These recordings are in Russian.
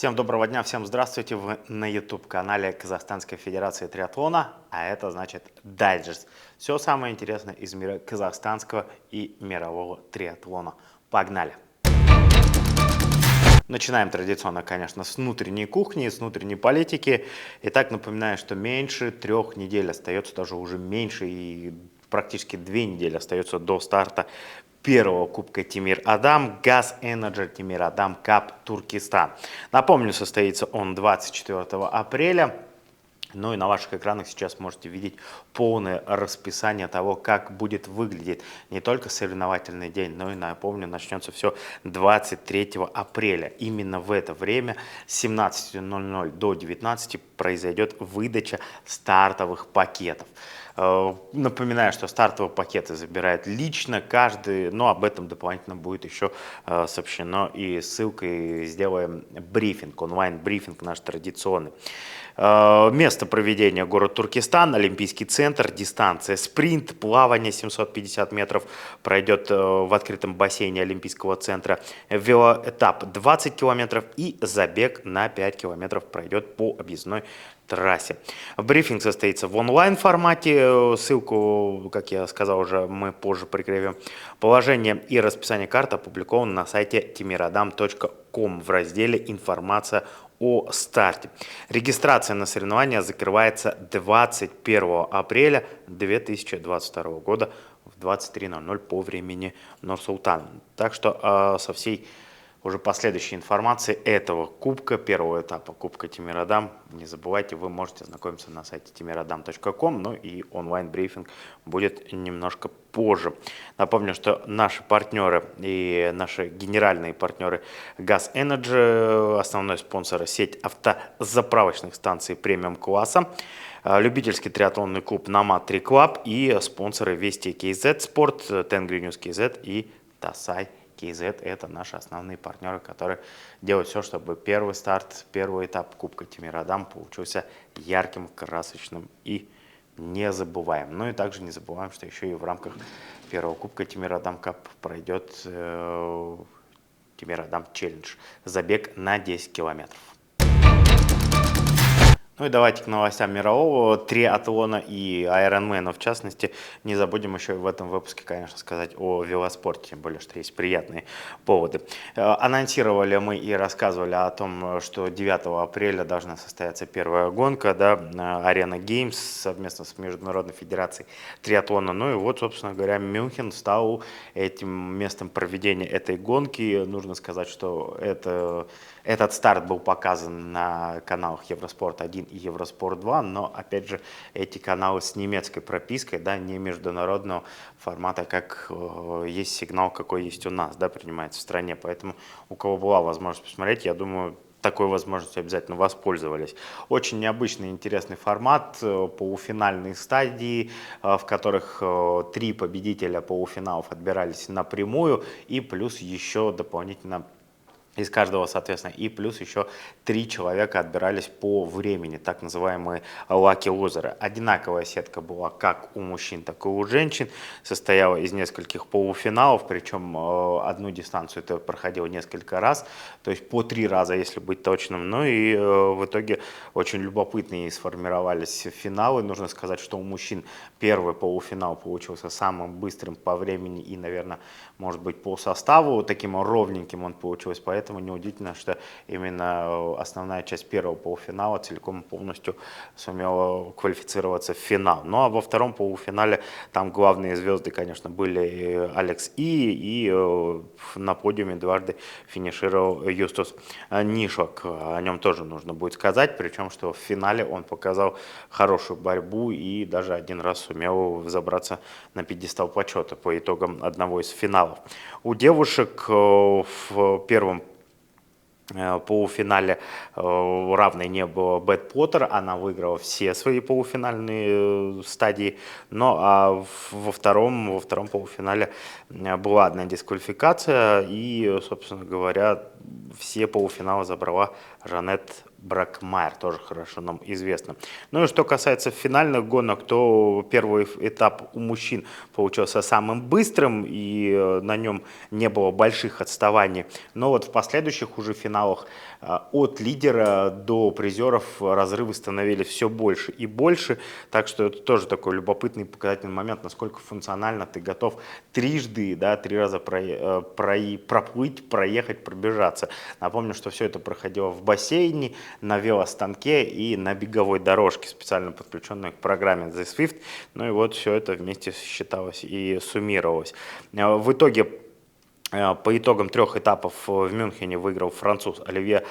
Всем доброго дня, всем здравствуйте. Вы на YouTube-канале Казахстанской Федерации Триатлона, а это значит дайджест. Все самое интересное из мира казахстанского и мирового триатлона. Погнали! Начинаем традиционно, конечно, с внутренней кухни, с внутренней политики. Итак, напоминаю, что меньше 3 недель остается, даже уже меньше, и практически 2 недели остается до старта первого кубка Тимир Адам, Газ Energy Тимир Адам Кап Туркестан. Напомню, состоится он 24 апреля. Ну и на ваших экранах сейчас можете видеть полное расписание того, как будет выглядеть не только соревновательный день, но и, напомню, начнется все 23 апреля. Именно в это время с 17:00 до 19 произойдет выдача стартовых пакетов. Напоминаю, что стартовые пакеты забирает лично каждый, но об этом дополнительно будет еще сообщено и ссылкой сделаем брифинг, онлайн-брифинг наш традиционный. Место проведения — город Туркестан, Олимпийский центр, дистанция спринт, плавание 750 метров пройдет в открытом бассейне Олимпийского центра, велоэтап 20 километров и забег на 5 километров пройдет по объездной трассе. Брифинг состоится в онлайн формате, ссылку, как я сказал уже, мы позже прикрепим. Положение и расписание карт опубликовано на сайте timiradam.com в разделе «Информация о старте». Регистрация на соревнования закрывается 21 апреля 2022 года в 23:00 по времени Нур-Султан. Так что со всей уже последующей информации этого кубка, первого этапа кубка Тимир Адам, не забывайте, вы можете ознакомиться на сайте timiradam.com, ну и онлайн-брифинг будет немножко позже. Напомню, что наши партнеры и наши генеральные партнеры Газ Energy, основной спонсор — сеть автозаправочных станций премиум-класса, любительский триатлонный клуб Nomad Tri Club и спонсоры Вести KZ Sport, Tengri News KZ и Тасай KZ. Это наши основные партнеры, которые делают все, чтобы первый старт, первый этап Кубка Тимир Адам получился ярким, красочным и незабываемым. Ну и также не забываем, что еще и в рамках первого Кубка Тимир Адам Кап пройдет Тимир Адам Челлендж, забег на 10 километров. Ну и давайте к новостям мирового триатлона и айронмена в частности. Не забудем еще в этом выпуске, конечно, сказать о велоспорте, тем более, что есть приятные поводы. Анонсировали мы и рассказывали о том, что 9 апреля должна состояться первая гонка, да, Arena Games совместно с Международной Федерацией Триатлона. Ну и вот, собственно говоря, Мюнхен стал этим местом проведения этой гонки. Нужно сказать, что этот старт был показан на каналах Евроспорт-1 и Евроспорт-2, но, опять же, эти каналы с немецкой пропиской, да, не международного формата, как есть сигнал, какой есть у нас, да, принимается в стране. Поэтому у кого была возможность посмотреть, я думаю, такой возможностью обязательно воспользовались. Очень необычный, интересный формат, полуфинальные стадии, в которых 3 победителя полуфиналов отбирались напрямую, и плюс еще дополнительно из каждого, соответственно, и плюс еще 3 человека отбирались по времени, так называемые lucky лузеры. Одинаковая сетка была как у мужчин, так и у женщин, состояла из нескольких полуфиналов, причем одну дистанцию это проходило несколько раз, то есть по 3 раза, если быть точным. Ну и в итоге очень любопытные сформировались финалы. Нужно сказать, что у мужчин первый полуфинал получился самым быстрым по времени и, наверное, может быть, по составу, таким ровненьким он получился. Поэтому неудивительно, что именно основная часть первого полуфинала целиком и полностью сумела квалифицироваться в финал. Ну а во втором полуфинале там главные звезды, конечно, были Алекс и на подиуме дважды финишировал Юстус Нишок. О нем тоже нужно будет сказать, причем что в финале он показал хорошую борьбу и даже один раз сумел взобраться на пьедестал почета по итогам одного из финалов. У девушек в первом полуфинале равной не было Бет Поттер, она выиграла все свои полуфинальные стадии, но во втором полуфинале была одна дисквалификация и, собственно говоря, все полуфиналы забрала Жанет Бракмайер, тоже хорошо нам известно. Ну и что касается финальных гонок, то первый этап у мужчин получился самым быстрым, и на нем не было больших отставаний. Но вот в последующих уже финалах от лидера до призеров разрывы становились все больше и больше. Так что это тоже такой любопытный показательный момент, насколько функционально ты готов трижды, да, 3 раза проплыть, проехать, пробежаться. Напомню, что все это проходило в бассейне, на велостанке и на беговой дорожке, специально подключенной к программе The Swift. Ну и вот все это вместе считалось и суммировалось. В итоге по итогам 3 этапов в Мюнхене выиграл француз Орельен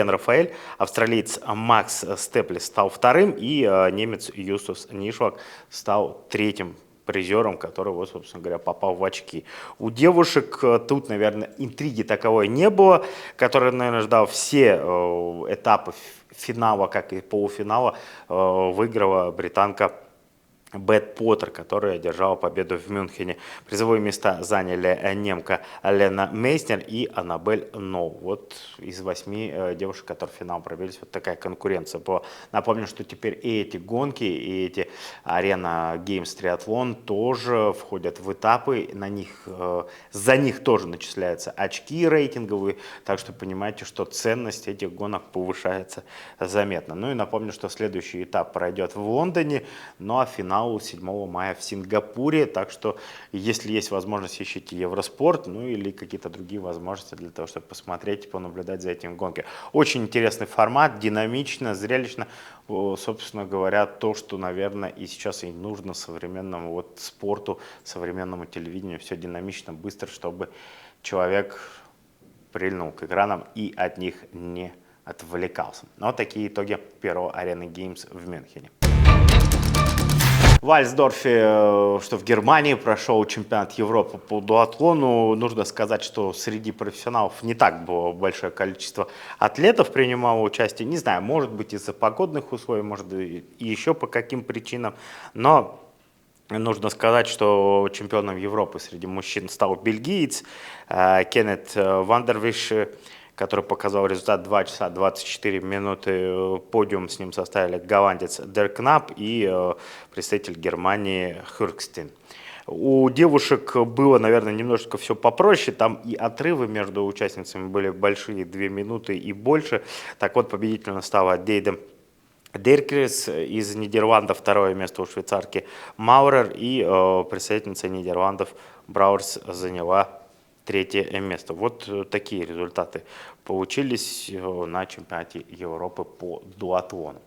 Рафаэль, австралиец Макс Степли стал вторым, и немец Юстус Нишлак стал третьим призером, который, вот, собственно говоря, попал в очки. У девушек тут, наверное, интриги таковой не было, который, наверное, ждал все этапы финала, как и полуфинала, выиграла британка Бет Поттер, которая одержала победу в Мюнхене. Призовые места заняли немка Лена Мейснер и Аннабель Ноу. Вот из 8 девушек, которые в финал пробились, вот такая конкуренция была. Напомню, что теперь и эти гонки, и эти Arena Games триатлон тоже входят в этапы. За них тоже начисляются очки рейтинговые. Так что понимаете, что ценность этих гонок повышается заметно. Ну и напомню, что следующий этап пройдет в Лондоне, ну а финал 7 мая в Сингапуре, так что если есть возможность, ищите Евроспорт, ну или какие-то другие возможности для того, чтобы посмотреть и понаблюдать за этим гонкой. Очень интересный формат, динамично, зрелищно, собственно говоря, то, что, наверное, и сейчас и нужно современному вот спорту, современному телевидению, все динамично, быстро, чтобы человек прильнул к экранам и от них не отвлекался. Но такие итоги первого Arena Games в Мюнхене. В Вальсдорфе, что в Германии, прошел чемпионат Европы по дуатлону. Нужно сказать, что среди профессионалов не так было большое количество атлетов принимало участие. Не знаю, может быть из-за погодных условий, может и еще по каким причинам. Но нужно сказать, что чемпионом Европы среди мужчин стал бельгиец Кеннет Вандервиш, который показал результат 2 часа 24 минуты. Подиум с ним составили голландец Дер Кнап и представитель Германии Хюркстин. У девушек было, наверное, немножечко все попроще. Там и отрывы между участницами были большие, 2 минуты и больше. Так вот, победителем стала Дейда Деркерс из Нидерландов, второе место у швейцарки Маурер, и представительница Нидерландов Брауэрс заняла 3 место. Вот такие результаты получились на чемпионате Европы по дуатлону.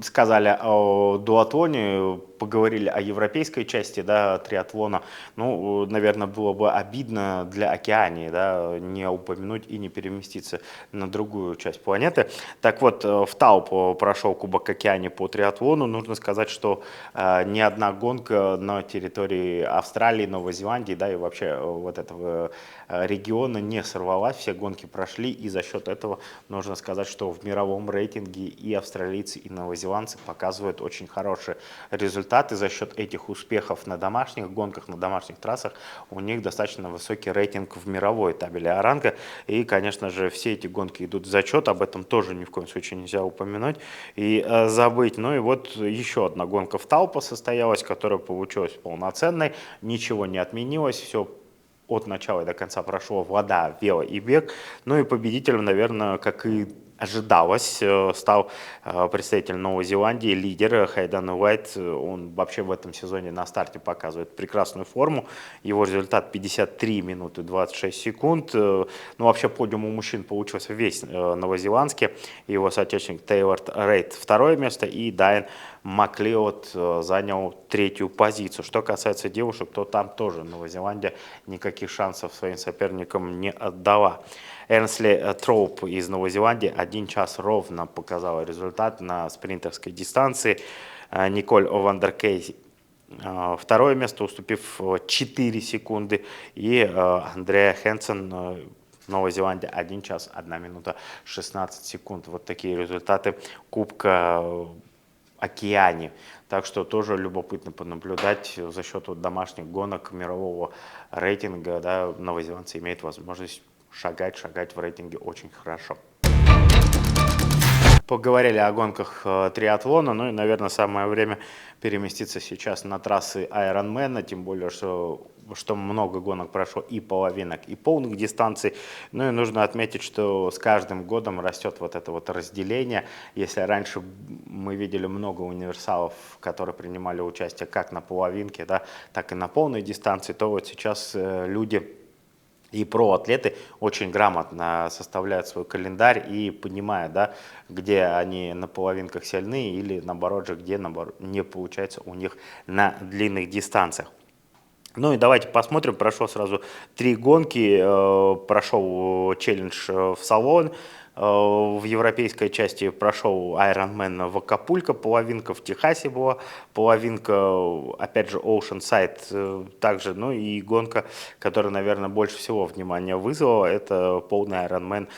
Сказали о дуатлоне, поговорили о европейской части, да, триатлона. Ну, наверное, было бы обидно для Океании, да, не упомянуть и не переместиться на другую часть планеты. Так вот, в Тауп прошел Кубок Океании по триатлону. Нужно сказать, что ни одна гонка на территории Австралии, Новой Зеландии, да, и вообще вот этого региона не сорвалась. Все гонки прошли, и за счет этого нужно сказать, что в мировом рейтинге и австралийцы, и новозеландцы показывают очень хорошие результаты. За счет этих успехов на домашних гонках, на домашних трассах у них достаточно высокий рейтинг в мировой табеле ранга. И, конечно же, все эти гонки идут в зачет, об этом тоже ни в коем случае нельзя упомянуть и забыть. Ну и вот еще одна гонка в Таупа состоялась, которая получилась полноценной, ничего не отменилось, все от начала и до конца прошло вода, вело и бег. Ну и победителем, наверное, как и ожидалось, стал представитель Новой Зеландии, лидер Хайдан Уайт. Он вообще в этом сезоне на старте показывает прекрасную форму. Его результат 53 минуты 26 секунд. Ну, вообще подиум у мужчин получился весь новозеландский. Его соотечественник Тейлор Рейд второе место, и Дайан Маклеод занял 3-ю позицию. Что касается девушек, то там тоже Новая Зеландия никаких шансов своим соперникам не отдала. Эрнсли Троуп из Новой Зеландии 1 час ровно показала результат на спринтерской дистанции. Николь Вандеркей второе место, уступив 4 секунды. И Андреа Хенсен, Новая Зеландия, 1 час 1 минута 16 секунд. Вот такие результаты Кубка Океании. Так что тоже любопытно понаблюдать за счет домашних гонок мирового рейтинга. Да, новозеландцы имеют возможность шагать в рейтинге очень хорошо. Поговорили о гонках триатлона, ну и, наверное, самое время переместиться сейчас на трассы Ironman, тем более, что много гонок прошло и половинок, и полных дистанций. Ну и нужно отметить, что с каждым годом растет вот это вот разделение. Если раньше мы видели много универсалов, которые принимали участие как на половинке, да, так и на полной дистанции, то вот сейчас люди и проатлеты очень грамотно составляют свой календарь и понимают, да, где они на половинках сильны или наоборот же, где наоборот, не получается у них на длинных дистанциях. Ну и давайте посмотрим, прошло сразу 3 гонки, прошел челлендж в Салон, в европейской части прошел Ironman в Акапулько, половинка в Техасе была, половинка, опять же, Oceanside также, ну и гонка, которая, наверное, больше всего внимания вызвала, это полный Ironman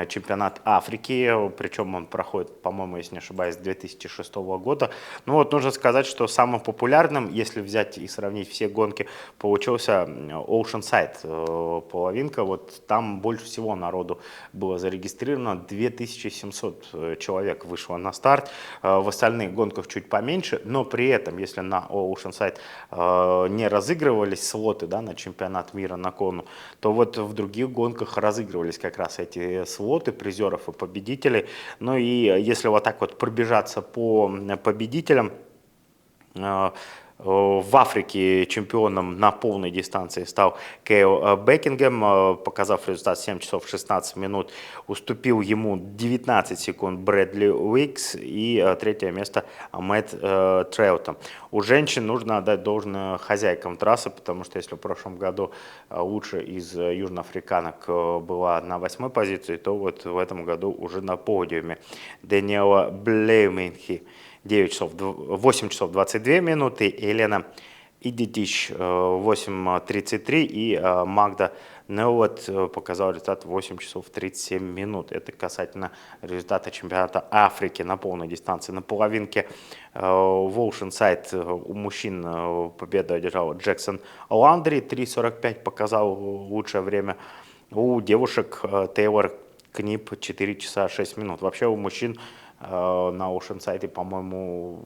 чемпионат Африки, причем он проходит, по-моему, если не ошибаюсь, с 2006 года. Ну вот нужно сказать, что самым популярным, если взять и сравнить все гонки, получился Oceanside половинка, вот там больше всего народу было зарегистрировано, 2700 человек вышло на старт, в остальных гонках чуть поменьше, но при этом, если на Oceanside не разыгрывались слоты, да, на чемпионат мира на кону, то вот в других гонках разыгрывались как раз эти слоты призеров и победителей. Ну и если вот так вот пробежаться по победителям, в Африке чемпионом на полной дистанции стал Кейл Бекингем, показав результат 7 часов 16 минут. Уступил ему 19 секунд Брэдли Уикс и третье место Мэтт Треутон. У женщин нужно отдать должное хозяйкам трассы, потому что если в прошлом году лучше из южноафриканок была на 8-й позиции, то вот в этом году уже на подиуме Даниэла Блейменхи 8 часов 22 минуты, Елена Идитич 8:33 и Магда Неуот показал результат 8 часов 37 минут. Это касательно результата чемпионата Африки на полной дистанции. На половинке в Oceanside у мужчин победу одержал Джексон Ландри, 3:45 показал лучшее время. У девушек Тейлор Книп 4 часа 6 минут. Вообще у мужчин на Oceanside, по-моему,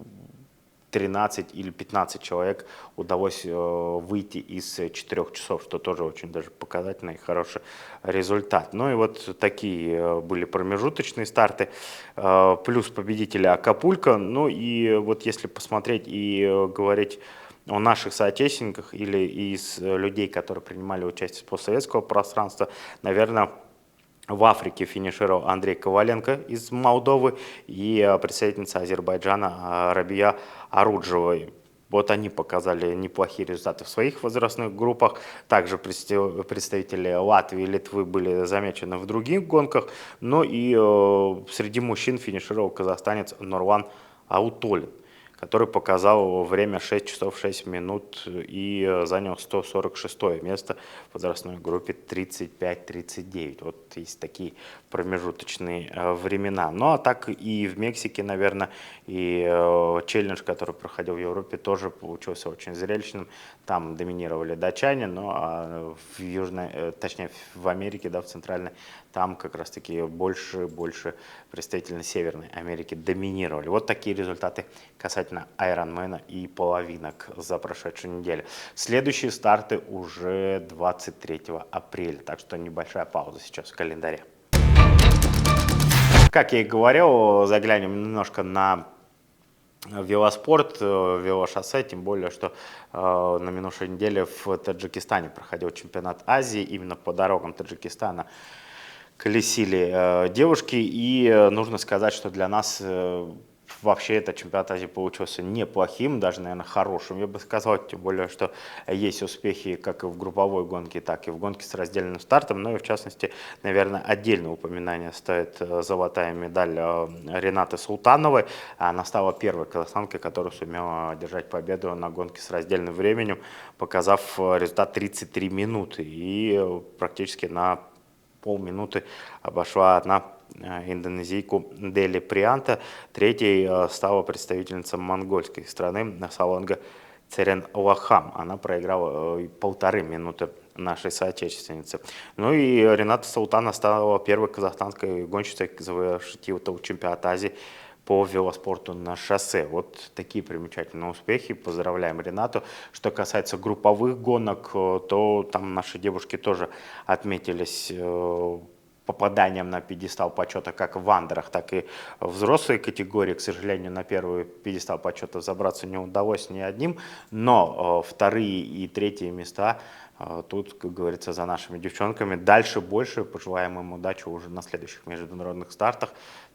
13 или 15 человек удалось выйти из 4 часов, что тоже очень даже показательный и хороший результат. Ну и вот такие были промежуточные старты, плюс победители Акапулько. Ну и вот если посмотреть и говорить о наших соотечественниках или из людей, которые принимали участие с постсоветского пространства, наверное, в Африке финишировал Андрей Коваленко из Молдовы и представительница Азербайджана Рабия Аруджева. Вот они показали неплохие результаты в своих возрастных группах. Также представители Латвии и Литвы были замечены в других гонках. Ну и среди мужчин финишировал казахстанец Нурлан Аутолин, который показал время 6 часов 6 минут и занял 146 место в возрастной группе 35-39. Вот есть такие промежуточные времена. Ну а так и в Мексике, наверное, и челлендж, который проходил в Европе, тоже получился очень зрелищным. Там доминировали датчане, но точнее в Америке, да, в Центральной, там как раз-таки больше представители Северной Америки доминировали. Вот такие результаты касательно Ironman и половинок за прошедшую неделю. Следующие старты уже 23 апреля, так что небольшая пауза сейчас в календаре. Как я и говорил, заглянем немножко на велоспорт, велошоссе, тем более, что на минувшей неделе в Таджикистане проходил чемпионат Азии, именно по дорогам Таджикистана колесили девушки, и нужно сказать, что для нас вообще этот чемпионат Азии получился неплохим, даже, наверное, хорошим, я бы сказал, тем более, что есть успехи как и в групповой гонке, так и в гонке с раздельным стартом, но и в частности, наверное, отдельное упоминание стоит золотая медаль Ренаты Султановой. Она стала первой казахстанкой, которая сумела одержать победу на гонке с раздельным временем, показав результат 33 минуты и практически на полминуты обошла одна индонезийку Дели Прианта. Третьей стала представительница монгольской страны Салонга Церен Лахам. Она проиграла 1,5 минуты нашей соотечественницы. Ну и Рената Саутана стала первой казахстанской гонщицей, завершившей чемпионат Азии по велоспорту на шоссе. Вот такие примечательные успехи. Поздравляем Ренату. Что касается групповых гонок, то там наши девушки тоже отметились попаданием на пьедестал почета как в андерах, так и в взрослой категории. К сожалению, на первый пьедестал почета забраться не удалось ни одним, но вторые и третьи места тут, как говорится, за нашими девчонками. Дальше больше. Пожелаем им удачи уже на следующих международных стартах.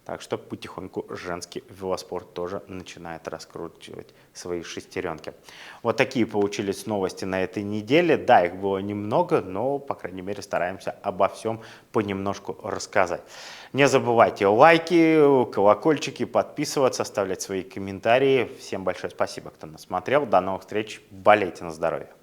Так что потихоньку женский велоспорт тоже начинает раскручивать свои шестеренки. Вот такие получились новости на этой неделе. Да, их было немного, но, по крайней мере, стараемся обо всем понемножку рассказать. Не забывайте лайки, колокольчики, подписываться, оставлять свои комментарии. Всем большое спасибо, кто нас смотрел. До новых встреч. Болейте на здоровье.